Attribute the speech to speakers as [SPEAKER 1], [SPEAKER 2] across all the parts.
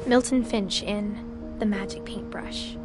[SPEAKER 1] Milton Finch in The Magic Paintbrush.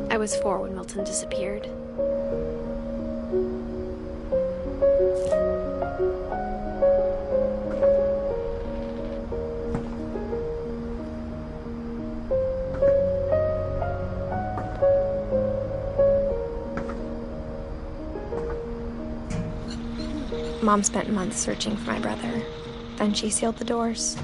[SPEAKER 1] I was 4 when Milton disappeared. Mom spent months searching for my brother. Then she sealed the doors.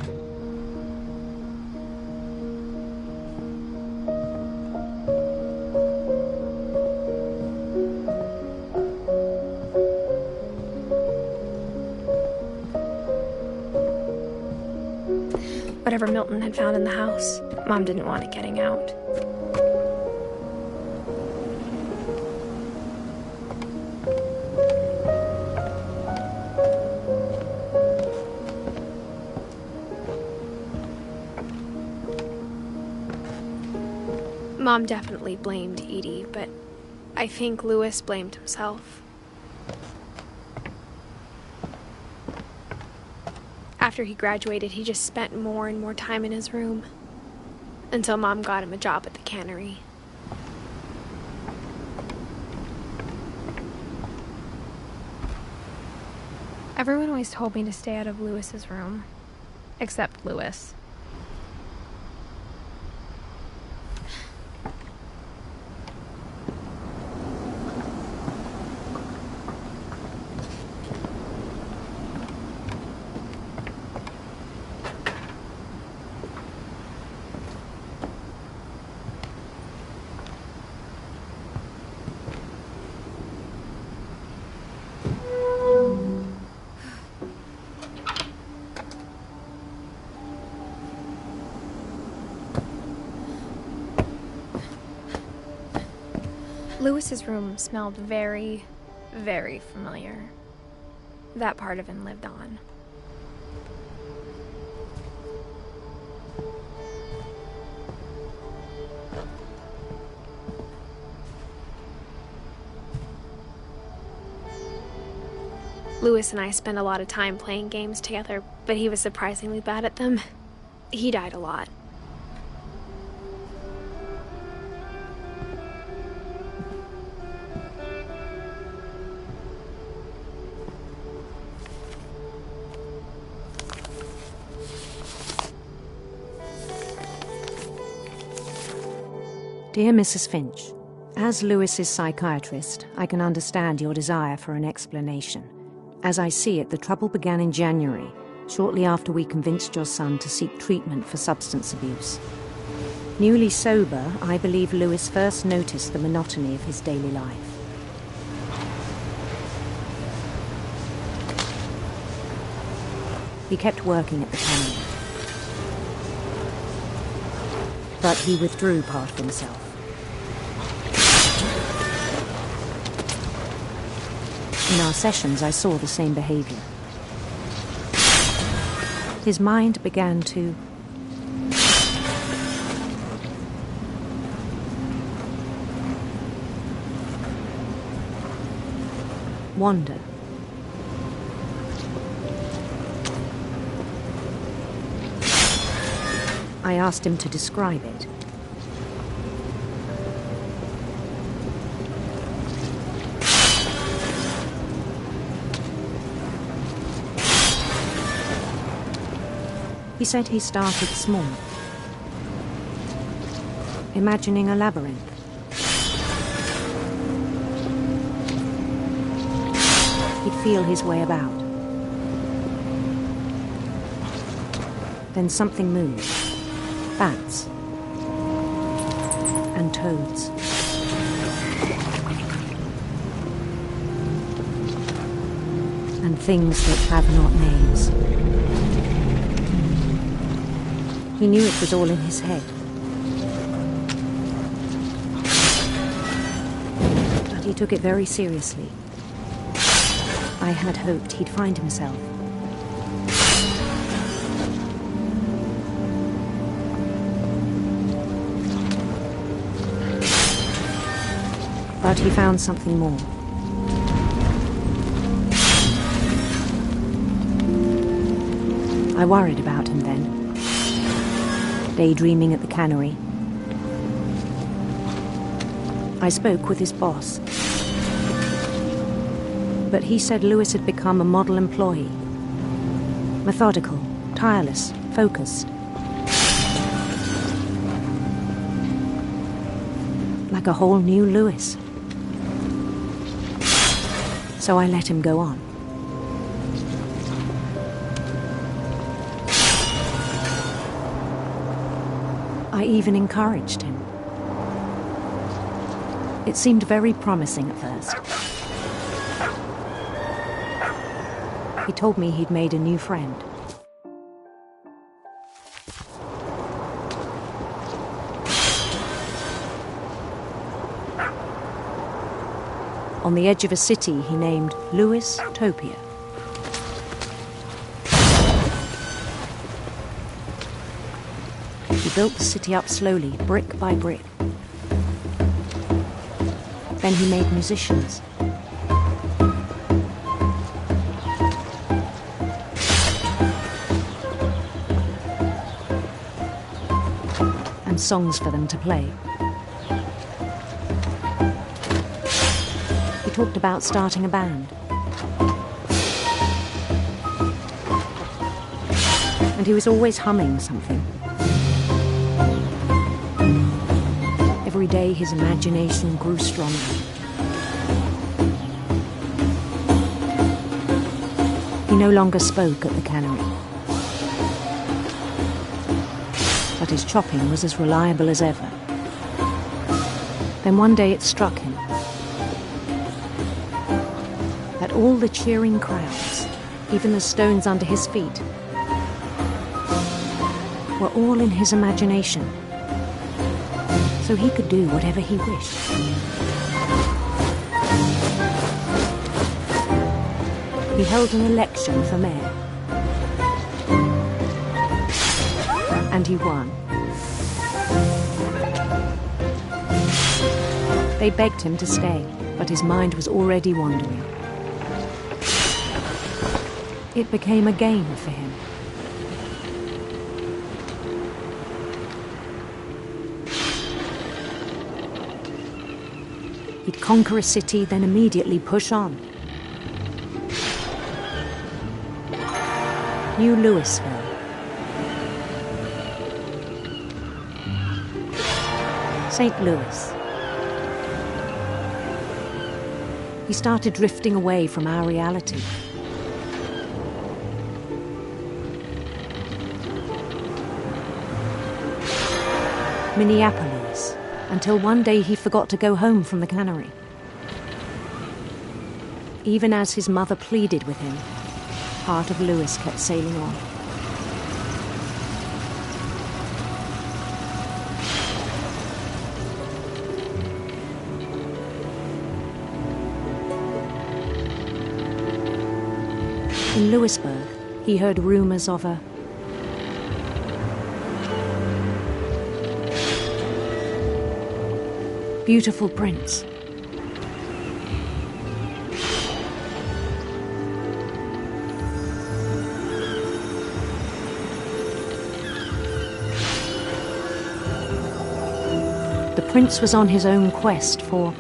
[SPEAKER 1] Whatever Milton had found in the house, Mom didn't want it getting out. Mom definitely blamed Edie, but I think Louis blamed himself. After he graduated, he just spent more and more time in his room, until Mom got him a job at the cannery. Everyone always told me to stay out of Louis's room, except Louis. Louis's room smelled very, very familiar. That part of him lived on. Louis and I spent a lot of time playing games together, but he was surprisingly bad at them. He died a lot.
[SPEAKER 2] Dear Mrs. Finch, as Louis's psychiatrist, I can understand your desire for an explanation. As I see it, the trouble began in January, shortly after we convinced your son to seek treatment for substance abuse. Newly sober, I believe Louis first noticed the monotony of his daily life. He kept working at the cannery, but he withdrew part of himself. In our sessions, I saw the same behavior. His mind began to wander. I asked him to describe it. He said he started small, imagining a labyrinth. He'd feel his way about. Then something moved. Bats. And toads. And things that have not names. He knew it was all in his head. But he took it very seriously. I had hoped he'd find himself. But he found something more. I worried about him then, daydreaming at the cannery. I spoke with his boss, but he said Lewis had become a model employee. Methodical, tireless, focused. Like a whole new Lewis. So I let him go on. I even encouraged him. It seemed very promising at first. He told me he'd made a new friend. On the edge of a city he named Lewis Topia. He built the city up slowly, brick by brick. Then he made musicians. And songs for them to play. He talked about starting a band. And he was always humming something. Every day his imagination grew stronger. He no longer spoke at the cannery. But his chopping was as reliable as ever. Then one day it struck him that all the cheering crowds, even the stones under his feet, were all in his imagination. So he could do whatever he wished. He held an election for mayor. And he won. They begged him to stay, but his mind was already wandering. It became a game for him. He'd conquer a city, then immediately push on. New Louisville. St. Louis. He started drifting away from our reality. Minneapolis, until one day he forgot to go home from the cannery. Even as his mother pleaded with him, part of Lewis kept sailing on. In Lewisburg, he heard rumors of a beautiful prince. The prince was on his own quest for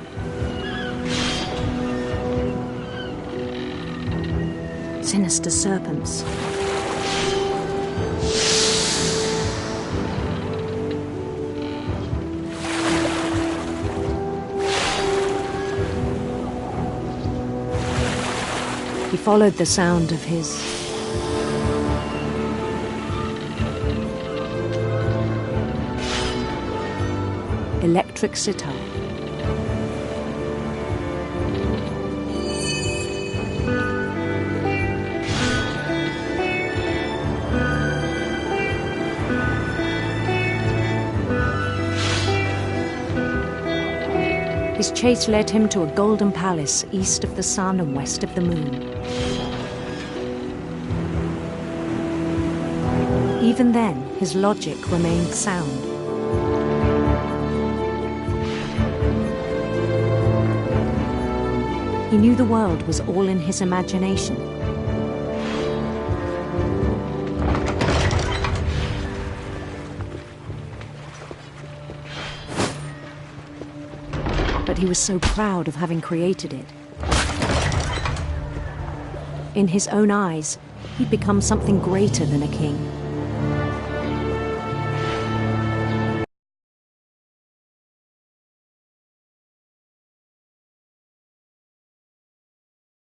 [SPEAKER 2] sinister serpents. He followed the sound of his electric sitar. His chase led him to a golden palace east of the sun and west of the moon. Even then, his logic remained sound. He knew the world was all in his imagination. But he was so proud of having created it. In his own eyes, he'd become something greater than a king.